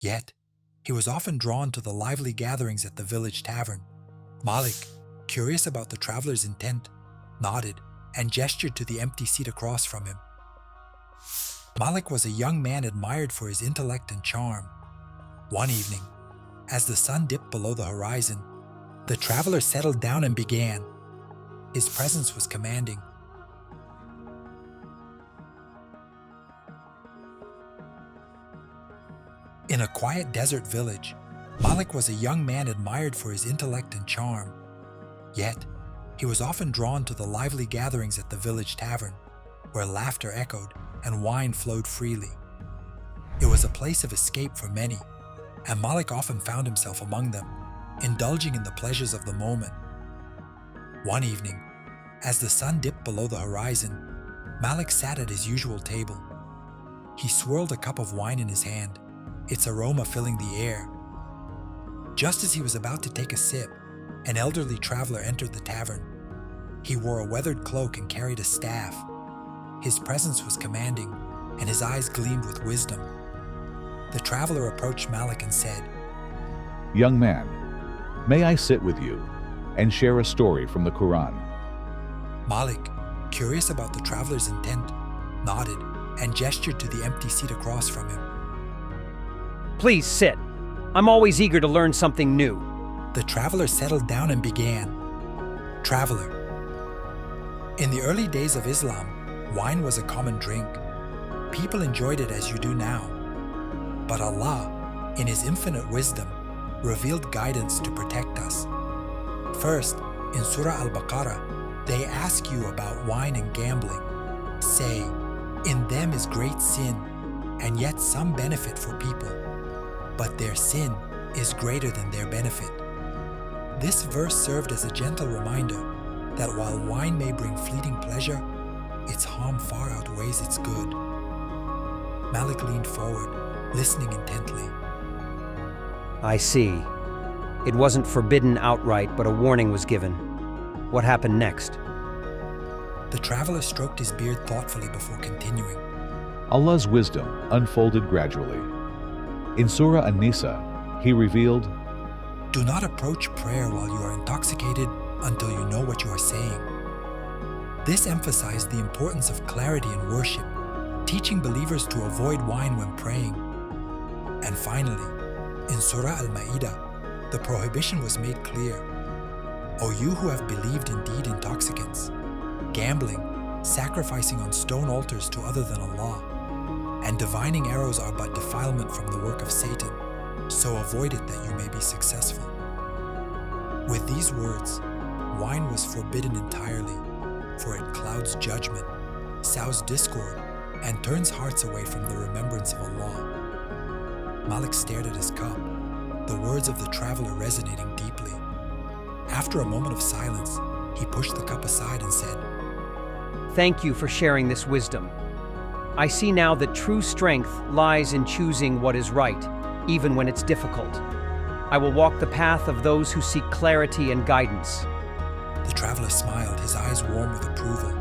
Yet, he was often drawn to the lively gatherings at the village tavern. Malik, curious about the traveler's intent, nodded and gestured to the empty seat across from him. Malik was a young man admired for his intellect and charm. One evening, as the sun dipped below the horizon, the traveler settled down and began. His presence was commanding. In a quiet desert village, Malik was a young man admired for his intellect and charm. Yet, he was often drawn to the lively gatherings at the village tavern, where laughter echoed and wine flowed freely. It was a place of escape for many, and Malik often found himself among them, indulging in the pleasures of the moment. One evening, as the sun dipped below the horizon, Malik sat at his usual table. He swirled a cup of wine in his hand, its aroma filling the air. Just as he was about to take a sip, an elderly traveler entered the tavern. He wore a weathered cloak and carried a staff. His presence was commanding, and his eyes gleamed with wisdom. The traveler approached Malik and said, "Young man, may I sit with you and share a story from the Quran?" Malik, curious about the traveler's intent, nodded and gestured to the empty seat across from him. Please sit. I'm always eager to learn something new. The traveler settled down and began. Traveler. In the early days of Islam, wine was a common drink. People enjoyed it as you do now. But Allah, in His infinite wisdom, revealed guidance to protect us. First, in Surah Al-Baqarah, they ask you about wine and gambling. Say, in them is great sin, and yet some benefit for people. But their sin is greater than their benefit. This verse served as a gentle reminder that while wine may bring fleeting pleasure, its harm far outweighs its good. Malik leaned forward, listening intently. I see. It wasn't forbidden outright, but a warning was given. What happened next? The traveler stroked his beard thoughtfully before continuing. Allah's wisdom unfolded gradually. In Surah An-Nisa, He revealed, "Do not approach prayer while you are intoxicated until you know what you are saying." This emphasized the importance of clarity in worship, teaching believers to avoid wine when praying. And finally, in Surah Al-Ma'idah, the prohibition was made clear. O you who have believed indeed intoxicants, gambling, sacrificing on stone altars to other than Allah, and divining arrows are but defilement from the work of Satan, so avoid it that you may be successful. With these words, wine was forbidden entirely, for it clouds judgment, sows discord, and turns hearts away from the remembrance of Allah. Malik stared at his cup, the words of the traveler resonating deeply. After a moment of silence, he pushed the cup aside and said, Thank you for sharing this wisdom. I see now that true strength lies in choosing what is right, even when it's difficult. I will walk the path of those who seek clarity and guidance. The traveler smiled, his eyes warm with approval.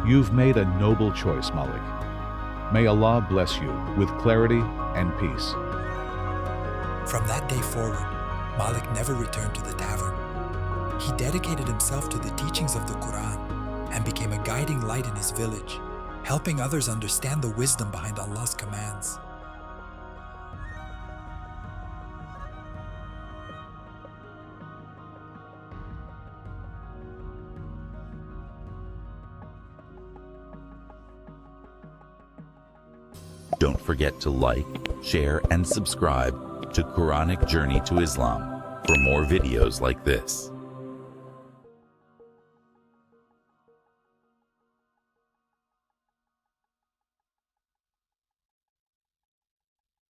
"You've made a noble choice, Malik. May Allah bless you with clarity and peace." From that day forward, Malik never returned to the tavern. He dedicated himself to the teachings of the Quran and became a guiding light in his village, helping others understand the wisdom behind Allah's commands. Don't forget to like, share, and subscribe to Quranic Journey to Islam for more videos like this.